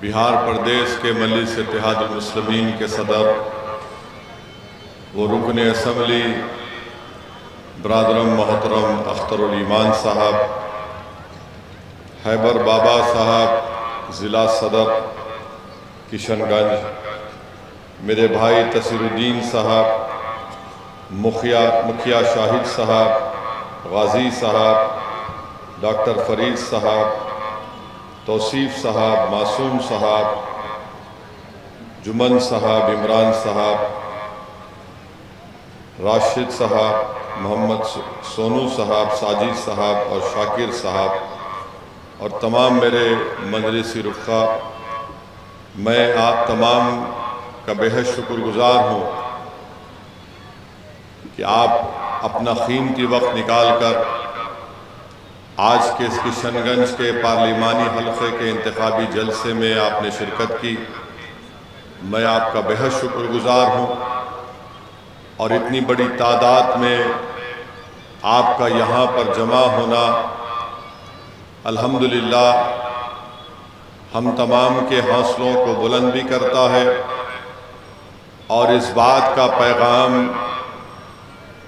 बिहार प्रदेश के मजलिस इत्तेहादुल मुस्लिमीन के सदर व रुकन असम्बली बरादरम मोहतरम अख्तरुल ईमान साहब, हैबर बाबा साहब ज़िला सदर किशनगंज, मेरे भाई तसीरुद्दीन साहब, मुखिया शाहिद साहब, गाजी साहब, डॉक्टर फरीद साहब, तौसीफ साहब, मासूम साहब, जुमन साहब, इमरान साहब, राशिद साहब, मोहम्मद सोनू साहब, साजिद साहब और शाकिर साहब और तमाम मेरे मजलिसी रुफ़ा, मैं आप तमाम का बेहद शुक्रगुज़ार हूँ कि आप अपना कीमती वक्त निकाल कर आज के इस किशनगंज के पार्लिमानी हल्के के इंतखाबी जलसे में आपने शिरकत की। मैं आपका बेहद शुक्रगुज़ार हूँ और इतनी बड़ी तादाद में आपका यहाँ पर जमा होना अल्हम्दुलिल्लाह हम तमाम के हौसलों को बुलंद भी करता है और इस बात का पैगाम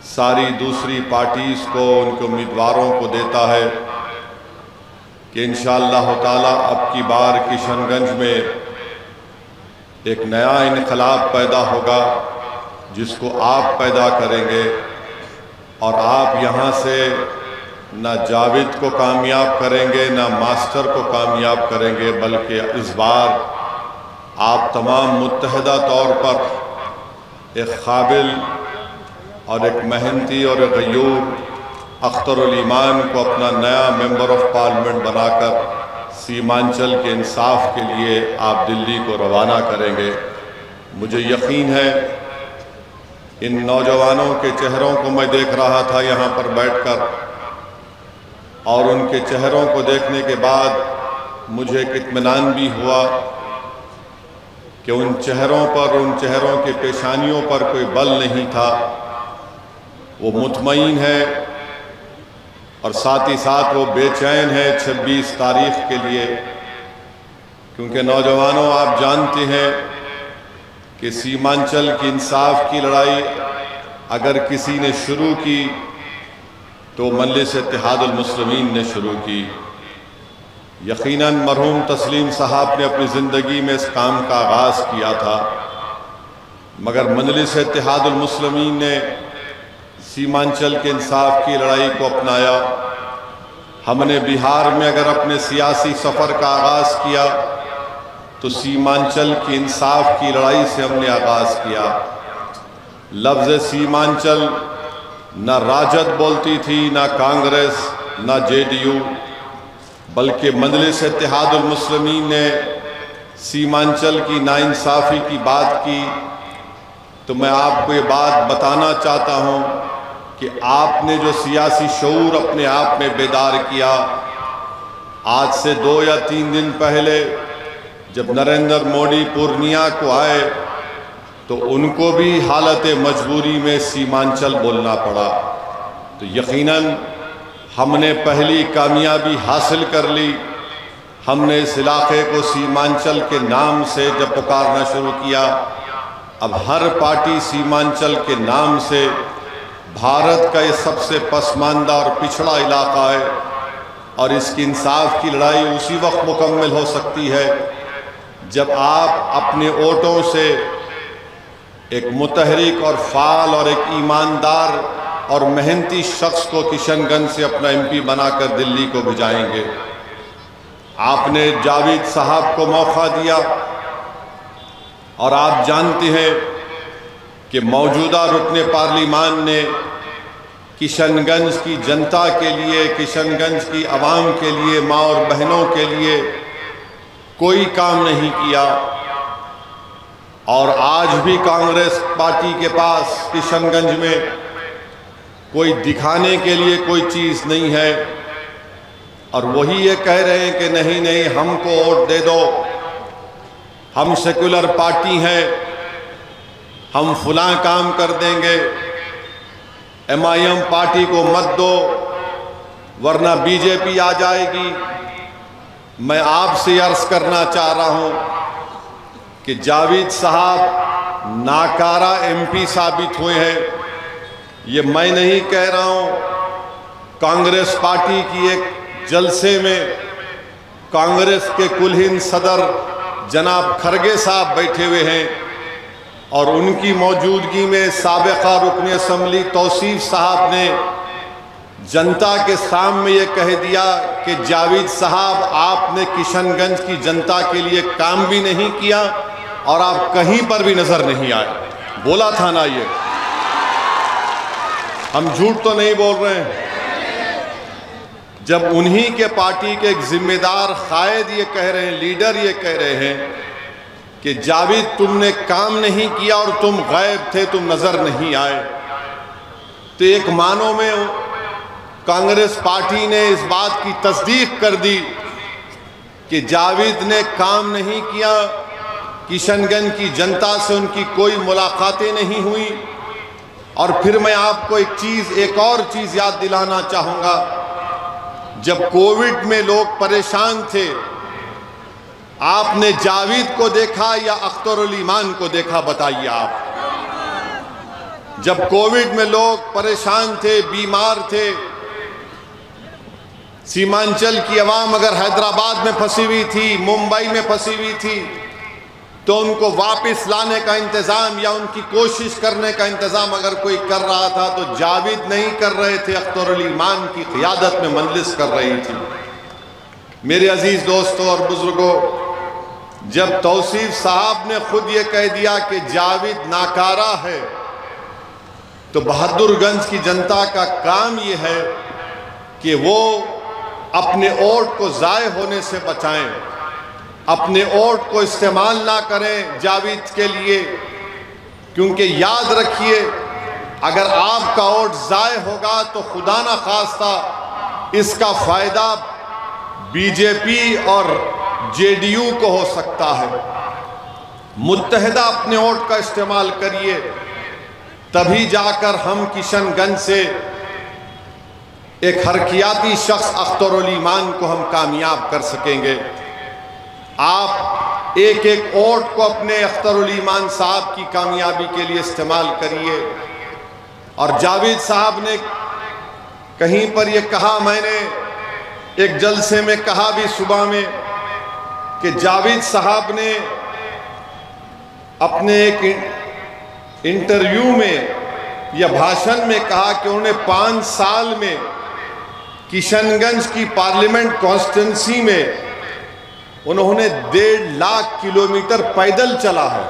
सारी दूसरी पार्टीज़ को, उनके उम्मीदवारों को देता है कि इंशाअल्लाह ताला अब की बार किशनगंज में एक नया इनकलाब पैदा होगा जिसको आप पैदा करेंगे और आप यहाँ से ना जावेद को कामयाब करेंगे, ना मास्टर को कामयाब करेंगे, बल्कि इस बार आप तमाम मुत्तहदा तौर पर एक काबिल और एक मेहनती और एक गयूर अख्तरुल ईमान को अपना नया मेंबर ऑफ पार्लियामेंट बनाकर सीमांचल के इंसाफ के लिए आप दिल्ली को रवाना करेंगे। मुझे यकीन है इन नौजवानों के चेहरों को मैं देख रहा था यहाँ पर बैठकर और उनके चेहरों को देखने के बाद मुझे एक इत्मीनान भी हुआ कि उन चेहरों के पेशानियों पर कोई बल नहीं था, वो मुतमईन है और साथ ही साथ वो बेचैन है 26 तारीख के लिए, क्योंकि नौजवानों आप जानते हैं कि सीमांचल की इंसाफ की लड़ाई अगर किसी ने शुरू की तो मजलिस इत्तेहादुल मुस्लिमीन ने शुरू की। यकीनन मरहूम तस्लीम साहब ने अपनी ज़िंदगी में इस काम का आगाज़ किया था, मगर मजलिस इत्तेहादुल मुस्लिमीन ने सीमांचल के इंसाफ की लड़ाई को अपनाया। हमने बिहार में अगर अपने सियासी सफ़र का आगाज़ किया तो सीमांचल की इंसाफ की लड़ाई से हमने आगाज़ किया। लफ्ज़ सीमांचल न राजद बोलती थी, न कांग्रेस, न जेडीयू, बल्कि मजलिस इत्तेहादुल मुस्लिमीन ने सीमांचल की नाइंसाफ़ी की बात की। तो मैं आपको ये बात बताना चाहता हूँ कि आपने जो सियासी शऊर अपने आप में बेदार किया, आज से 2 या 3 दिन पहले जब नरेंद्र मोदी पूर्णिया को आए तो उनको भी हालत मजबूरी में सीमांचल बोलना पड़ा। तो यकीनन हमने पहली कामयाबी हासिल कर ली। हमने इस इलाके को सीमांचल के नाम से जब पुकारना शुरू किया, अब हर पार्टी सीमांचल के नाम से भारत का ये सबसे पसमानदा और पिछड़ा इलाका है और इसकी इंसाफ की लड़ाई उसी वक्त मुकम्मल हो सकती है जब आप अपने वोटों से एक मुतहरिक और फाल और एक ईमानदार और मेहनती शख्स को किशनगंज से अपना एमपी बनाकर दिल्ली को भिजाएंगे। आपने जावेद साहब को मौका दिया और आप जानते हैं कि मौजूदा रुकने पार्लिमान ने किशनगंज की जनता के लिए, किशनगंज की आवाम के लिए, माँ और बहनों के लिए कोई काम नहीं किया और आज भी कांग्रेस पार्टी के पास किशनगंज में कोई दिखाने के लिए कोई चीज़ नहीं है और वही ये कह रहे हैं कि नहीं नहीं हमको वोट दे दो, हम सेकुलर पार्टी हैं, हम फलां काम कर देंगे, MIM पार्टी को मत दो वरना बीजेपी आ जाएगी। मैं आपसे अर्ज करना चाह रहा हूं कि जावेद साहब नाकारा एमपी साबित हुए हैं। ये मैं नहीं कह रहा हूं, कांग्रेस पार्टी की एक जलसे में कांग्रेस के कुलहिंद सदर जनाब खरगे साहब बैठे हुए हैं और उनकी मौजूदगी में साबिका रुकन असम्बली तौसीफ साहब ने जनता के सामने ये कह दिया कि जावेद साहब आपने किशनगंज की जनता के लिए काम भी नहीं किया और आप कहीं पर भी नजर नहीं आए। बोला था ना, ये हम झूठ तो नहीं बोल रहे हैं। जब उन्हीं के पार्टी के एक जिम्मेदार कायद ये कह रहे हैं, लीडर ये कह रहे हैं कि जावेद तुमने काम नहीं किया और तुम गायब थे, तुम नजर नहीं आए, तो एक मानो में कांग्रेस पार्टी ने इस बात की तस्दीक कर दी कि जावेद ने काम नहीं किया, किशनगंज की जनता से उनकी कोई मुलाकातें नहीं हुई। और फिर मैं आपको एक और चीज याद दिलाना चाहूंगा। जब कोविड में लोग परेशान थे, आपने जावेद को देखा या अख्तरुल ईमान को देखा? बताइए आप। जब कोविड में लोग परेशान थे, बीमार थे, सीमांचल की आवाम अगर हैदराबाद में फंसी हुई थी, मुंबई में फंसी हुई थी, तो उनको वापस लाने का इंतजाम या उनकी कोशिश करने का इंतजाम अगर कोई कर रहा था तो जावेद नहीं कर रहे थे, अख्तरुल ईमान की क़ियादत में मजलिस कर रही थी। मेरे अजीज दोस्तों और बुजुर्गों, जब तौसीफ साहब ने खुद ये कह दिया कि जावेद नाकारा है, तो बहादुरगंज की जनता का काम ये है कि वो अपने वोट को ज़ाय होने से बचाएं, अपने वोट को इस्तेमाल ना करें जावेद के लिए, क्योंकि याद रखिए अगर आपका वोट ज़ाय होगा तो खुदा ना खास्ता इसका फ़ायदा बीजेपी और जेडीयू को हो सकता है। मुत्तहिदा अपने वोट का इस्तेमाल करिए, तभी जाकर हम किशनगंज से एक हरकियाती शख्स अख्तरुल ईमान को हम कामयाब कर सकेंगे। आप एक एक वोट को अपने अख्तरुल ईमान साहब की कामयाबी के लिए इस्तेमाल करिए। और जावेद साहब ने कहीं पर यह कहा, मैंने एक जलसे में कहा भी सुबह में, कि जावेद साहब ने अपने एक इंटरव्यू में या भाषण में कहा कि उन्होंने 5 साल में किशनगंज की पार्लियामेंट कॉन्स्टिट्यूंसी में उन्होंने 1.5 लाख किलोमीटर पैदल चला है।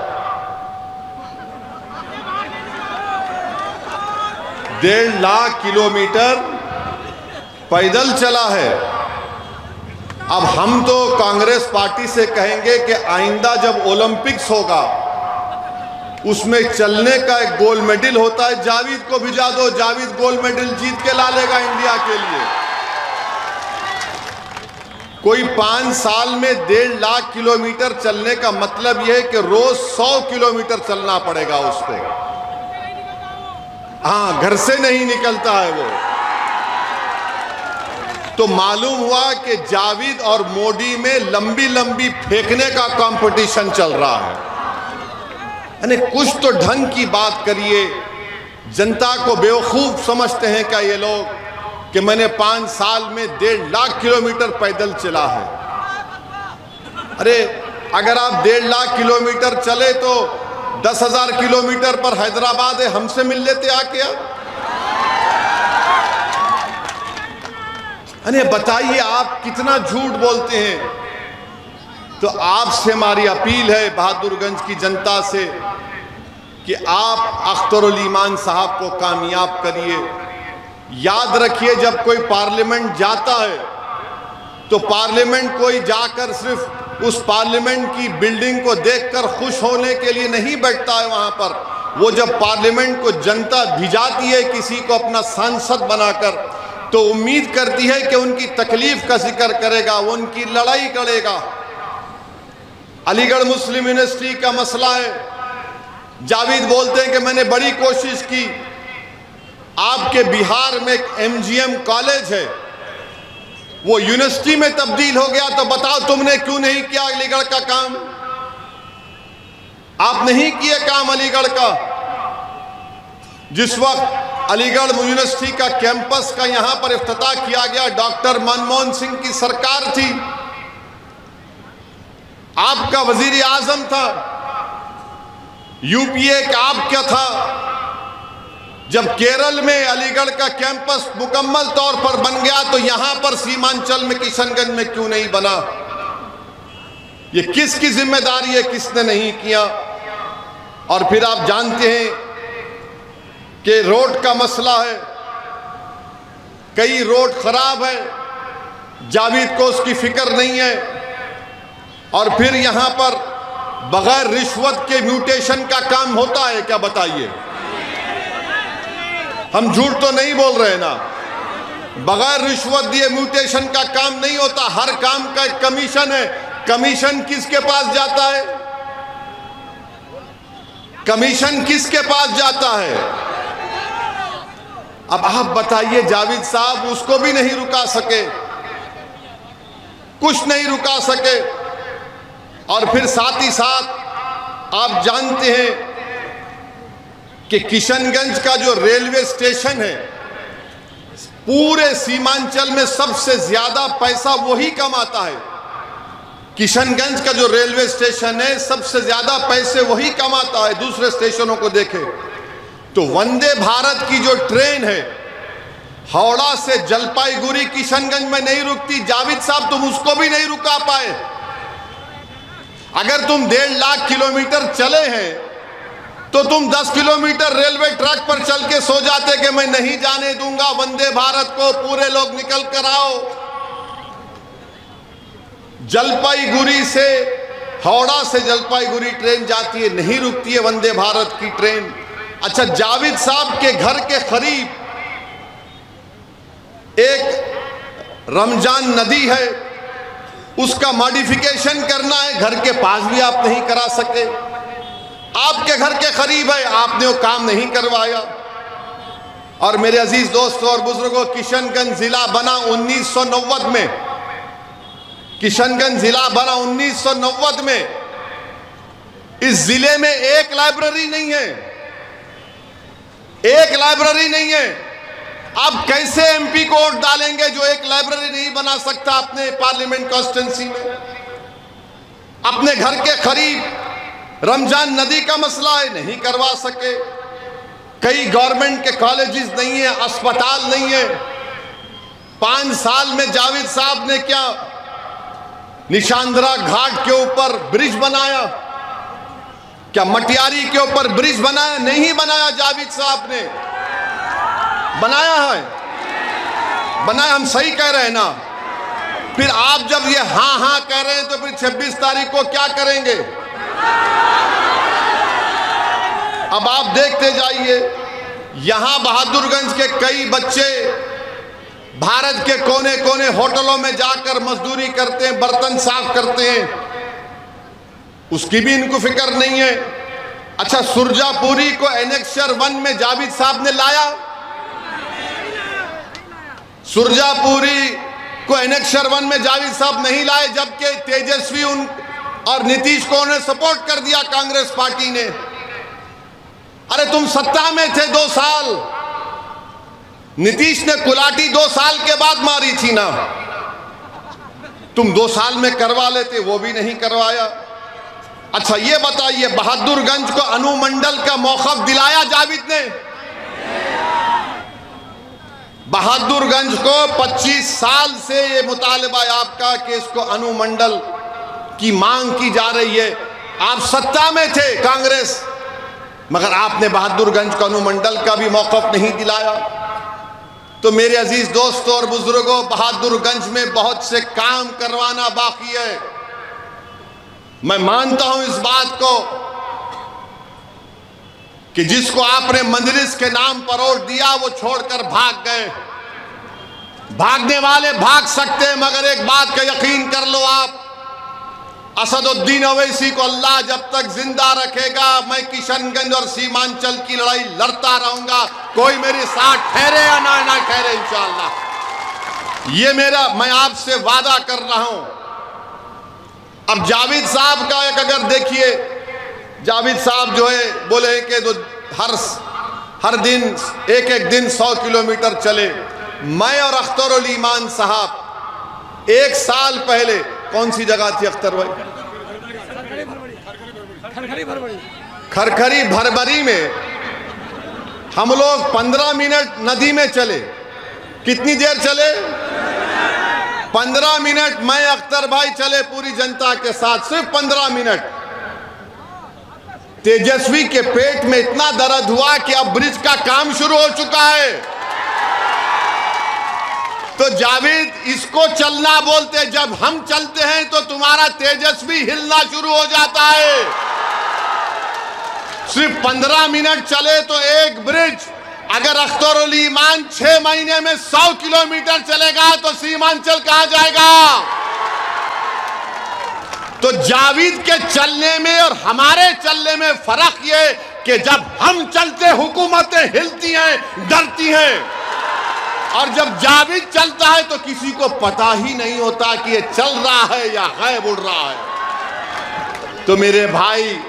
1.5 लाख किलोमीटर पैदल चला है। अब हम तो कांग्रेस पार्टी से कहेंगे कि आइंदा जब ओलंपिक्स होगा उसमें चलने का एक गोल्ड मेडल होता है, जावेद को भिजा दो, जावेद गोल्ड मेडल जीत के ला लेगा इंडिया के लिए। कोई 5 साल में 1.5 लाख किलोमीटर चलने का मतलब यह है कि रोज 100 किलोमीटर चलना पड़ेगा उसको। हाँ, घर से नहीं निकलता है वो। तो मालूम हुआ कि जावेद और मोदी में लंबी लंबी फेंकने का कंपटीशन चल रहा है। यानी कुछ तो ढंग की बात करिए। जनता को बेवकूफ समझते हैं क्या ये लोग कि मैंने 5 साल में 1.5 लाख किलोमीटर पैदल चला है? अरे अगर आप 1.5 लाख किलोमीटर चले तो 10,000 किलोमीटर पर हैदराबाद है, हमसे मिल लेते आके आप। अरे बताइए आप कितना झूठ बोलते हैं। तो आपसे हमारी अपील है बहादुरगंज की जनता से कि आप अख्तरुल ईमान साहब को कामयाब करिए। याद रखिए, जब कोई पार्लियामेंट जाता है तो पार्लियामेंट कोई जाकर सिर्फ उस पार्लियामेंट की बिल्डिंग को देखकर खुश होने के लिए नहीं बैठता है वहां पर। वो जब पार्लियामेंट को जनता भिजाती है किसी को अपना सांसद बनाकर, तो उम्मीद करती है कि उनकी तकलीफ का जिक्र करेगा, वो उनकी लड़ाई करेगा। अलीगढ़ मुस्लिम यूनिवर्सिटी का मसला है, जावेद बोलते हैं कि मैंने बड़ी कोशिश की। आपके बिहार में एक MGM कॉलेज है, वो यूनिवर्सिटी में तब्दील हो गया, तो बताओ तुमने क्यों नहीं किया अलीगढ़ का काम? आप नहीं किए काम अलीगढ़ का। जिस वक्त अलीगढ़ यूनिवर्सिटी का कैंपस का यहां पर इफ्तिताह किया गया, डॉक्टर मनमोहन सिंह की सरकार थी, आपका वजीर आजम था, यूपीए का आपका था। जब केरल में अलीगढ़ का कैंपस मुकम्मल तौर पर बन गया, तो यहां पर सीमांचल में किशनगंज में क्यों नहीं बना? ये किसकी जिम्मेदारी है, किसने नहीं किया? और फिर आप जानते हैं कि रोड का मसला है, कई रोड खराब है, जावेद को उसकी फिक्र नहीं है। और फिर यहां पर बगैर रिश्वत के म्यूटेशन का काम होता है क्या? बताइए, हम झूठ तो नहीं बोल रहे ना। बगैर रिश्वत दिए म्यूटेशन का काम नहीं होता। हर काम का एक कमीशन है। कमीशन किसके पास जाता है? कमीशन किसके पास जाता है? अब आप बताइए, जावेद साहब उसको भी नहीं रुका सके, कुछ नहीं रुका सके। और फिर साथ ही साथ आप जानते हैं कि किशनगंज का जो रेलवे स्टेशन है, पूरे सीमांचल में सबसे ज्यादा पैसा वही कमाता है। किशनगंज का जो रेलवे स्टेशन है, सबसे ज्यादा पैसे वही कमाता है। दूसरे स्टेशनों को देखें तो वंदे भारत की जो ट्रेन है, हावड़ा से जलपाईगुड़ी किशनगंज में नहीं रुकती। जावेद साहब तुम उसको भी नहीं रुका पाए। अगर तुम 1.5 लाख किलोमीटर चले हैं, तो तुम 10 किलोमीटर रेलवे ट्रैक पर चल के सो जाते कि मैं नहीं जाने दूंगा वंदे भारत को, पूरे लोग निकल कर आओ। जलपाईगुड़ी से, हावड़ा से जलपाईगुड़ी ट्रेन जाती है, नहीं रुकती है वंदे भारत की ट्रेन। अच्छा, जावेद साहब के घर के करीब एक रमजान नदी है, उसका मॉडिफिकेशन करना है, घर के पास भी आप नहीं करा सके। आपके घर के करीब है, आपने वो काम नहीं करवाया। और मेरे अजीज दोस्तों और बुजुर्गों, किशनगंज जिला बना 1990 में। किशनगंज जिला बना 1990 में। इस जिले में एक लाइब्रेरी नहीं है, एक लाइब्रेरी नहीं है। आप कैसे एमपी को वोट डालेंगे जो एक लाइब्रेरी नहीं बना सकता अपने पार्लियामेंट कॉन्स्टिट्यूंसी में? अपने घर के करीब रमजान नदी का मसला है, नहीं करवा सके। कई गवर्नमेंट के कॉलेजेस नहीं है, अस्पताल नहीं है। 5 साल में जावेद साहब ने क्या निशांद्रा घाट के ऊपर ब्रिज बनाया? क्या मटियारी के ऊपर ब्रिज बनाया? नहीं बनाया। जावेद साहब ने बनाया है, बनाया। हम सही कह रहे हैं ना? फिर आप जब ये हाँ हाँ कह रहे हैं, तो फिर 26 तारीख को क्या करेंगे? अब आप देखते जाइए, यहां बहादुरगंज के कई बच्चे भारत के कोने कोने होटलों में जाकर मजदूरी करते हैं, बर्तन साफ करते हैं, उसकी भी इनको फिक्र नहीं है। अच्छा, सुरजापुरी को एनेक्सर 1 में जावेद साहब ने लाया? सुरजापुरी को एनेक्सर 1 में जावेद साहब नहीं लाए, जबकि तेजस्वी और नीतीश को उन्हें सपोर्ट कर दिया कांग्रेस पार्टी ने। अरे तुम सत्ता में थे 2 साल, नीतीश ने कुलाटी 2 साल के बाद मारी थी ना, तुम 2 साल में करवा लेते, वो भी नहीं करवाया। अच्छा ये बताइए, बहादुरगंज को अनुमंडल का मौक़िफ़ दिलाया जावेद ने? बहादुरगंज को 25 साल से ये मुतालबा है आपका कि इसको अनुमंडल की मांग की जा रही है। आप सत्ता में थे कांग्रेस, मगर आपने बहादुरगंज को अनुमंडल का भी मौक़िफ़ नहीं दिलाया। तो मेरे अजीज दोस्तों और बुजुर्गों, बहादुरगंज में बहुत से काम करवाना बाकी है। मैं मानता हूं इस बात को कि जिसको आपने मजलिस के नाम पर वोट दिया वो छोड़कर भाग गए। भागने वाले भाग सकते हैं, मगर एक बात का यकीन कर लो आप, असदुद्दीन ओवैसी को अल्लाह जब तक जिंदा रखेगा, मैं किशनगंज और सीमांचल की लड़ाई लड़ता रहूंगा। कोई मेरे साथ ठहरे या ना ठहरे, इंशाअल्लाह। ये मैं आपसे वादा कर रहा हूं। अब जावेद साहब का एक अगर देखिए, जावेद साहब जो है बोले कि जो हर दिन एक दिन 100 किलोमीटर चले। मैं और अख्तर उल ईमान साहब 1 साल पहले, कौन सी जगह थी अख्तर भाई? खरखरी भरभरी में हम लोग 15 मिनट नदी में चले। कितनी देर चले? 15 मिनट। मैं अख्तर भाई चले पूरी जनता के साथ, सिर्फ 15 मिनट। तेजस्वी के पेट में इतना दर्द हुआ कि अब ब्रिज का काम शुरू हो चुका है। तो जावेद, इसको चलना बोलते। जब हम चलते हैं तो तुम्हारा तेजस्वी हिलना शुरू हो जाता है। सिर्फ 15 मिनट चले तो एक ब्रिज। अगर अख्तर उल ईमान 6 महीने में 100 किलोमीटर चलेगा तो सीमांचल कहां जाएगा? तो जावेद के चलने में और हमारे चलने में फर्क ये कि जब हम चलते हुकूमतें हिलती हैं, डरती हैं, और जब जावेद चलता है तो किसी को पता ही नहीं होता कि ये चल रहा है या गायब उड़ रहा है। तो मेरे भाई,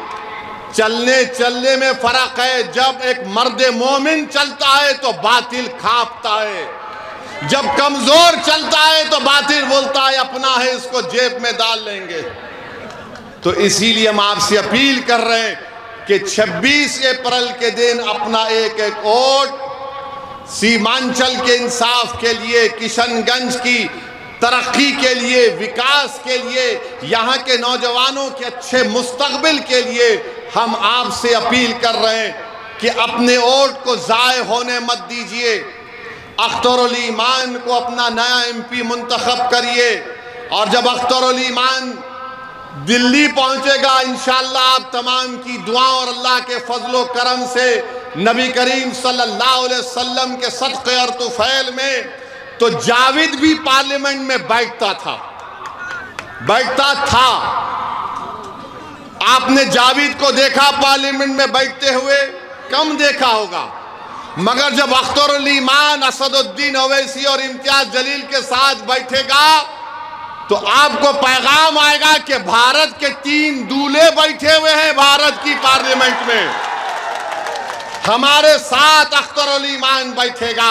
चलने में फर्क है। जब एक मर्द मोमिन चलता है तो बातिल कांपता है। जब कमजोर चलता है तो बातिल बोलता है अपना है, इसको जेब में डाल लेंगे। तो इसीलिए हम आपसे अपील कर रहे हैं कि 26 अप्रैल के दिन अपना एक वोट सीमांचल के इंसाफ के लिए, किशनगंज की तरक्की के लिए, विकास के लिए, यहाँ के नौजवानों के अच्छे मुस्तकबिल के लिए हम आपसे अपील कर रहे हैं कि अपने वोट को ज़ाय होने मत दीजिए। अख्तर उल ईमान को अपना नया MP मुंतखब करिए। और जब अख्तर उल ईमान दिल्ली पहुंचेगा, इंशाअल्लाह आप तमाम की दुआ और अल्लाह के फजलो करम से नबी करीम सल्लल्लाहु अलैहि वसल्लम के सदक़े और तुफैल में, तो जावेद भी पार्लियामेंट में बैठता था। आपने जावेद को देखा पार्लियामेंट में बैठते हुए? कम देखा होगा। मगर जब अख्तर उल ईमान, असदुद्दीन ओवैसी और इम्तियाज जलील के साथ बैठेगा तो आपको पैगाम आएगा कि भारत के 3 दूल्हे बैठे हुए हैं भारत की पार्लियामेंट में। हमारे साथ अख्तर उल ईमान बैठेगा।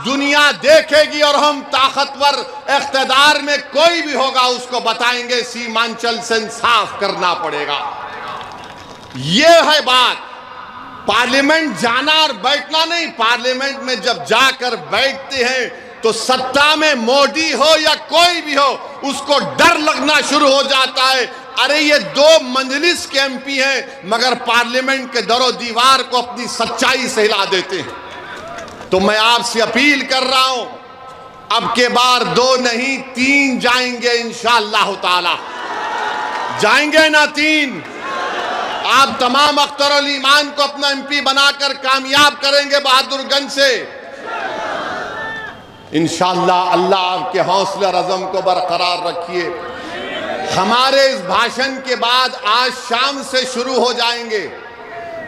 दुनिया देखेगी और हम ताकतवर इख्तिदार में कोई भी होगा उसको बताएंगे सीमांचल से इंसाफ करना पड़ेगा। ये है बात। पार्लियामेंट जाना और बैठना नहीं। पार्लियामेंट में जब जाकर बैठते हैं तो सत्ता में मोदी हो या कोई भी हो, उसको डर लगना शुरू हो जाता है। अरे ये 2 मंजलिस के MP हैं, मगर पार्लियामेंट के दरो दीवार को अपनी सच्चाई से हिला देते हैं। तो मैं आपसे अपील कर रहा हूं, अब के बार 2 नहीं 3 जाएंगे इंशाअल्लाह ताला। जाएंगे ना 3? आप तमाम अख्तर उल ईमान को अपना MP बनाकर कामयाब करेंगे बहादुरगंज से इंशाअल्लाह। अल्लाह आपके हौसले और अज़म को बरकरार रखिए। हमारे इस भाषण के बाद आज शाम से शुरू हो जाएंगे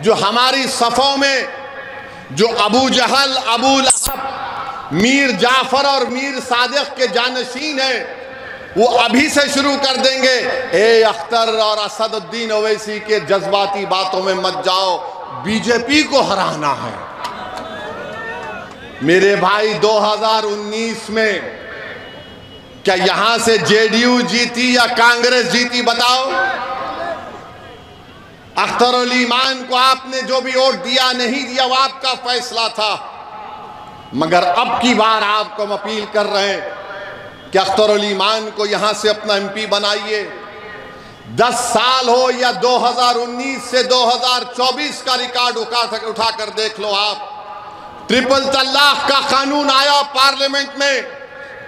जो हमारी सफ़ों में जो अबू जहल, अबू लहब, मीर जाफर और मीर सादिक के जानशीन हैं, वो अभी से शुरू कर देंगे। ए अख्तर और असदुद्दीन ओवैसी के जज्बाती बातों में मत जाओ, बीजेपी को हराना है। मेरे भाई, 2019 में क्या यहां से JDU जीती या कांग्रेस जीती? बताओ। अख्तर उल ईमान को आपने जो भी वोट दिया नहीं दिया वो आपका फैसला था, मगर अब की बार आपको हम अपील कर रहे हैं कि अख्तर उल ईमान को यहां से अपना MP बनाइए। 10 साल हो या 2019 से 2024 का रिकॉर्ड उठाकर देख लो आप। ट्रिपल तलाक का कानून आया पार्लियामेंट में,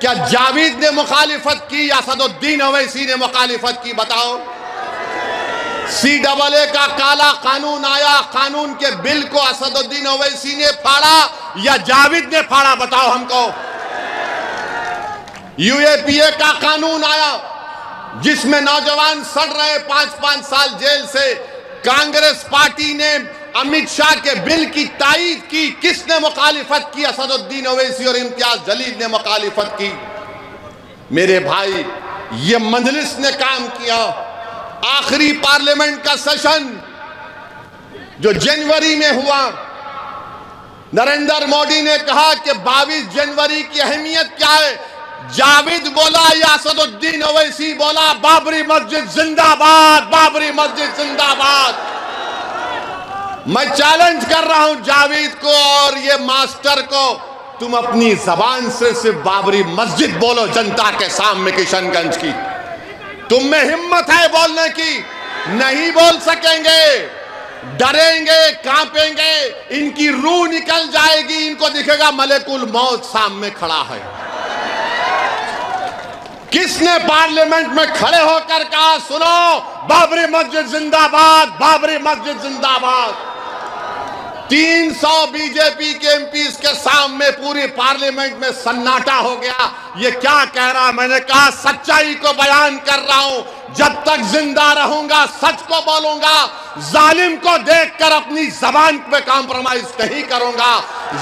क्या जावेद ने मुखालिफत की या असदुद्दीन ओवैसी ने मुखालिफत की? बताओ। CAA का काला कानून आया, कानून के बिल को असदुद्दीन ओवैसी ने फाड़ा या जावेद ने फाड़ा? बताओ हमको। UAPA का कानून आया जिसमें नौजवान सड़ रहे 5-5 साल जेल से, कांग्रेस पार्टी ने अमित शाह के बिल की तायीद की। किसने मुखालिफत की? असदुद्दीन ओवैसी और इम्तियाज जलील ने मुखालिफत की। मेरे भाई, ये मजलिस ने काम किया। आखिरी पार्लियामेंट का सेशन जो जनवरी में हुआ, नरेंद्र मोदी ने कहा कि 22 जनवरी की अहमियत क्या है। जावेद बोला, यासदुद्दीन ओवैसी बोला, बाबरी मस्जिद जिंदाबाद, बाबरी मस्जिद जिंदाबाद। मैं चैलेंज कर रहा हूं जावेद को और ये मास्टर को, तुम अपनी जबान से सिर्फ बाबरी मस्जिद बोलो जनता के सामने किशनगंज की। तुम में हिम्मत है बोलने की? नहीं बोल सकेंगे, डरेंगे, कांपेंगे, इनकी रूह निकल जाएगी। इनको दिखेगा मलेकुल मौत सामने खड़ा है। किसने पार्लियामेंट में खड़े होकर कहा, सुनो बाबरी मस्जिद जिंदाबाद, बाबरी मस्जिद जिंदाबाद? 300 बीजेपी के एमपीज के सामने पूरी पार्लियामेंट में सन्नाटा हो गया। ये क्या कह रहा? मैंने कहा सच्चाई को बयान कर रहा हूं, जब तक जिंदा रहूंगा सच को बोलूंगा, जालिम को देखकर अपनी जबान पे कॉम्प्रोमाइज नहीं करूंगा।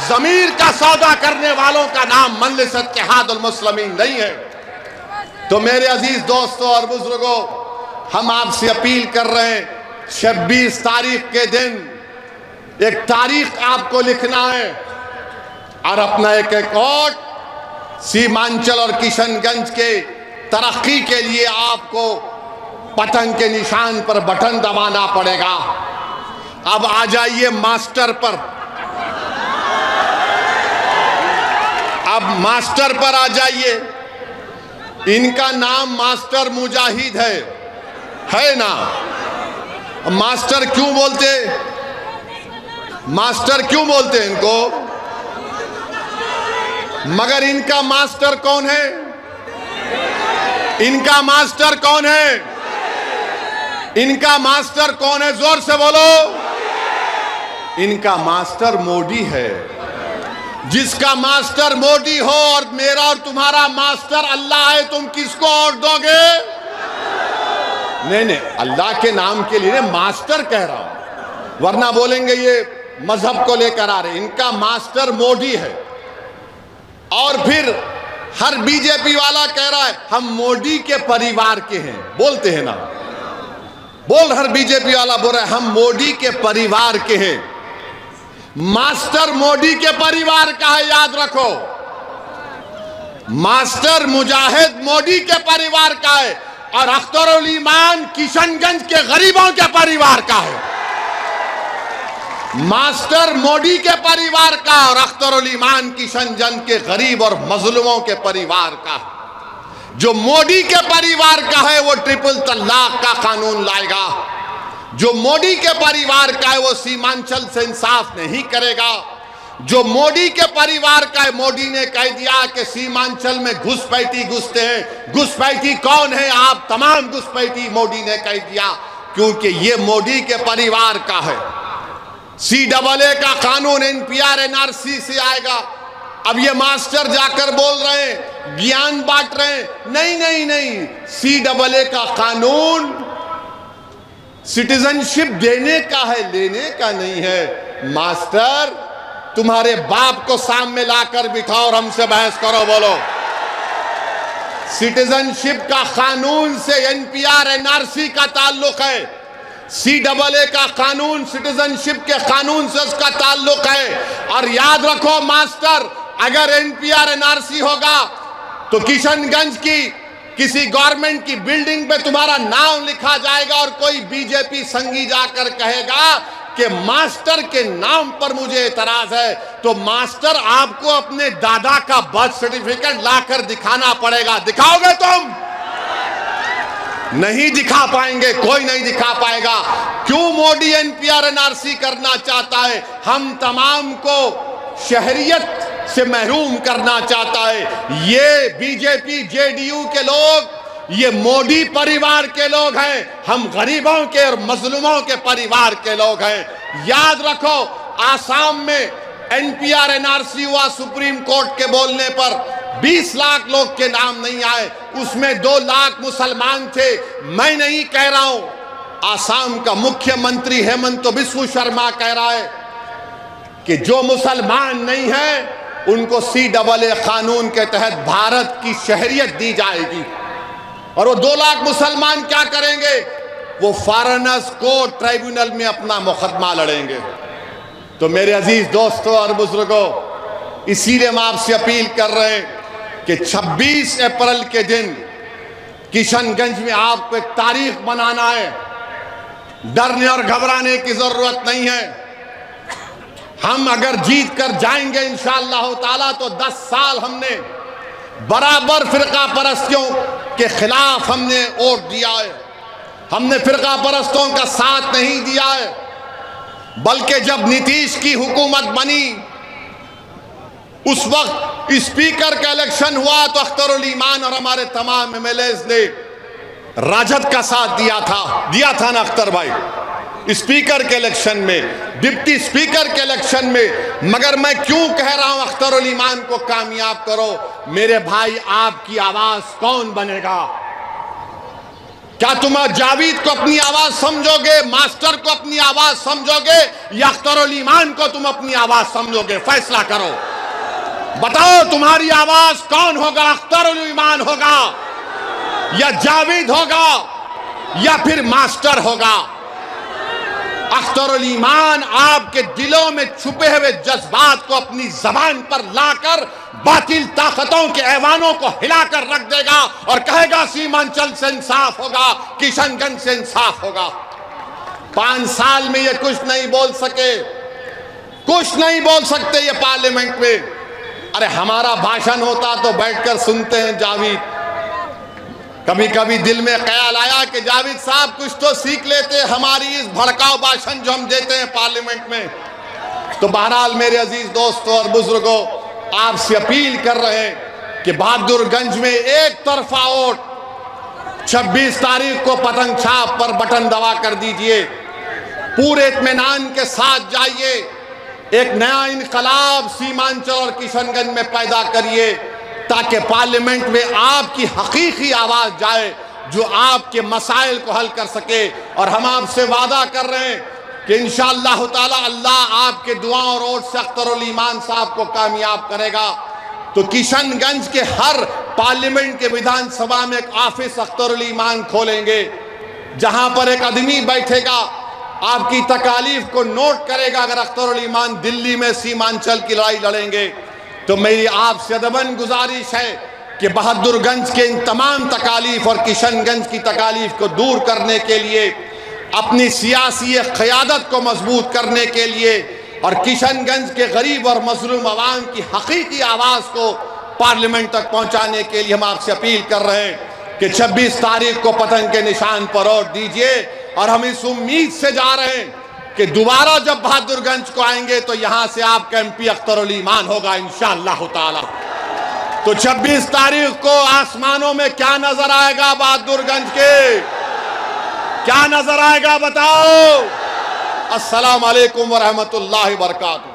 जमीर का सौदा करने वालों का नाम मजलिस इत्तेहादुल मुस्लिमीन नहीं है। तो मेरे अजीज दोस्तों और बुजुर्गों, हम आपसे अपील कर रहे हैं, 26 तारीख के दिन एक तारीख आपको लिखना है और अपना एक वोट सीमांचल और किशनगंज के तरक्की के लिए आपको पतंग के निशान पर बटन दबाना पड़ेगा। अब आ जाइए मास्टर पर। अब मास्टर पर आ जाइए। इनका नाम मास्टर मुजाहिद है ना? मास्टर क्यों बोलते? मास्टर क्यों बोलते हैं इनको? मगर इनका मास्टर कौन है? इनका मास्टर कौन है? इनका मास्टर कौन है? जोर से बोलो। इनका मास्टर मोदी है। जिसका मास्टर मोदी हो और मेरा और तुम्हारा मास्टर अल्लाह है, तुम किसको वोट दोगे? नहीं, अल्लाह के नाम के लिए मास्टर कह रहा हूं, वरना बोलेंगे ये मजहब को लेकर आ रहे। इनका मास्टर मोदी है। और फिर हर बीजेपी वाला कह रहा है हम मोदी के परिवार के हैं, बोलते हैं ना, हर बीजेपी वाला बोल रहा है हम मोदी के परिवार के हैं। मास्टर मोदी के परिवार का है, याद रखो। मास्टर मुजाहिद मोदी के परिवार का है और अख्तरुल ईमान किशनगंज के गरीबों के परिवार का है। मास्टर मोदी के परिवार का और अख्तरुल ईमान किशनगंज के गरीब और मजलूमों के परिवार का। जो मोदी के परिवार का है वो ट्रिपल तलाक का कानून लाएगा। जो मोदी के परिवार का है वो सीमांचल से इंसाफ नहीं करेगा। जो मोदी के परिवार का है, मोदी ने कह दिया कि सीमांचल में घुसपैठी घुसते हैं। घुसपैठी कौन है? आप तमाम घुसपैठी, मोदी ने कह दिया, क्योंकि ये मोदी के परिवार का है। CAA का कानून NPR NRC से आएगा। अब ये मास्टर जाकर बोल रहे हैं, ज्ञान बांट रहे हैं। नहीं, CAA का कानून सिटीजनशिप देने का है, लेने का नहीं है। मास्टर, तुम्हारे बाप को सामने लाकर बिठाओ और हमसे बहस करो, बोलो। सिटीजनशिप का कानून से NPR NRC का ताल्लुक है। CAA का कानून सिटीजनशिप के कानून से उसका ताल्लुक है। और याद रखो मास्टर, अगर NPR NRC होगा तो किशनगंज की किसी गवर्नमेंट की बिल्डिंग पे तुम्हारा नाम लिखा जाएगा और कोई बीजेपी संगी जाकर कहेगा कि मास्टर के नाम पर मुझे एतराज है, तो मास्टर आपको अपने दादा का बर्थ सर्टिफिकेट लाकर दिखाना पड़ेगा। दिखाओगे तुम? नहीं दिखा पाएंगे, कोई नहीं दिखा पाएगा। क्यों मोदी NPR NRC करना चाहता है? हम तमाम को शहरियत से महरूम करना चाहता है। ये बीजेपी JDU के लोग, ये मोदी परिवार के लोग हैं। हम गरीबों के और मजलूमों के परिवार के लोग हैं। याद रखो, आसाम में NPR NRC हुआ, सुप्रीम कोर्ट के बोलने पर 20 लाख लोग के नाम नहीं आए, उसमें 2 लाख मुसलमान थे। मैं नहीं कह रहा हूं, आसाम का मुख्यमंत्री हेमंत बिस्व शर्मा कह रहा है कि जो मुसलमान नहीं है उनको CAA कानून के तहत भारत की शहरियत दी जाएगी। और वो 2 लाख मुसलमान क्या करेंगे? वो फॉरेनर्स कोर्ट ट्राइब्यूनल में अपना मुकदमा लड़ेंगे। तो मेरे अजीज दोस्तों और बुजुर्गों, इसीलिए हम आपसे अपील कर रहे हैं कि 26 अप्रैल के दिन किशनगंज में आपको एक तारीख बनाना है। डरने और घबराने की जरूरत नहीं है। हम अगर जीत कर जाएंगे इंशाअल्लाह ताला तो 10 साल हमने बराबर फिरका परस्तियों के खिलाफ हमने वोट दिया है। हमने फिरका परस्तों का साथ नहीं दिया है, बल्कि जब नीतीश की हुकूमत बनी उस वक्त स्पीकर का इलेक्शन हुआ तो अख्तरुल ईमान और हमारे तमाम MLAs ने राजद का साथ दिया था ना अख्तर भाई, स्पीकर के इलेक्शन में, डिप्टी स्पीकर के इलेक्शन में। मगर मैं क्यों कह रहा हूं अख्तरुल ईमान को कामयाब करो? मेरे भाई, आपकी आवाज कौन बनेगा? क्या तुम जावेद को अपनी आवाज समझोगे, मास्टर को अपनी आवाज समझोगे, या अख्तरुल ईमान को तुम अपनी आवाज समझोगे? फैसला करो, बताओ तुम्हारी आवाज कौन होगा? अख्तरुल ईमान होगा या जावेद होगा या फिर मास्टर होगा? अख्तरुल ईमान आपके दिलों में छुपे हुए जज्बात को अपनी जबान पर लाकर बातिल ताकतों के ऐवानों को हिलाकर रख देगा और कहेगा सीमांचल से इंसाफ होगा, किशनगंज से इंसाफ होगा। 5 साल में ये कुछ नहीं बोल सके, कुछ नहीं बोल सकते ये पार्लियामेंट में। अरे हमारा भाषण होता तो बैठकर सुनते हैं जावेद। कभी कभी दिल में ख्याल आया कि जावेद साहब कुछ तो सीख लेते हमारी इस भड़काऊ भाषण जो हम देते हैं पार्लियामेंट में। तो बहरहाल मेरे अजीज दोस्तों और बुजुर्गों, आपसे अपील कर रहे हैं कि बहादुरगंज में एक तरफा वोट 26 तारीख को पतंग छाप पर बटन दबा कर दीजिए। पूरे इत्मीनान के साथ जाइए, एक नया इनकलाब सीमांचल और किशनगंज में पैदा करिए ताकि पार्लियामेंट में आपकी हकीकी आवाज जाए जो आपके मसाइल को हल कर सके। और हम आपसे वादा कर रहे हैं कि इंशाअल्लाह ताला अल्लाह आपके दुआओं और वोट से अख्तरुल ईमान साहब को कामयाब करेगा। तो किशनगंज के हर पार्लियामेंट के विधानसभा में एक ऑफिस अख्तरुल ईमान खोलेंगे, जहां पर एक आदमी बैठेगा, आपकी तकालीफ को नोट करेगा। अगर अख्तरुल ईमान दिल्ली में सीमांचल की लड़ाई लड़ेंगे तो मेरी आपसे अदबन गुजारिश है कि बहादुरगंज के इन तमाम तकालीफ और किशनगंज की तकालीफ को दूर करने के लिए, अपनी सियासी क़यादत को मजबूत करने के लिए और किशनगंज के गरीब और मजलूम आवाम की हकीकी आवाज़ को पार्लियामेंट तक पहुँचाने के लिए हम आपसे अपील कर रहे हैं कि 26 तारीख को पतंग के निशान पर वोट दीजिए। और हम इस उम्मीद से जा रहे हैं कि दोबारा जब बहादुरगंज को आएंगे तो यहां से आपका MP अख्तरुल ईमान होगा इंशाअल्लाह ताला। तो 26 तारीख को आसमानों में क्या नजर आएगा? बहादुरगंज के क्या नजर आएगा बताओ? अस्सलाम वालेकुम व रहमतुल्लाहि व बरकातहू।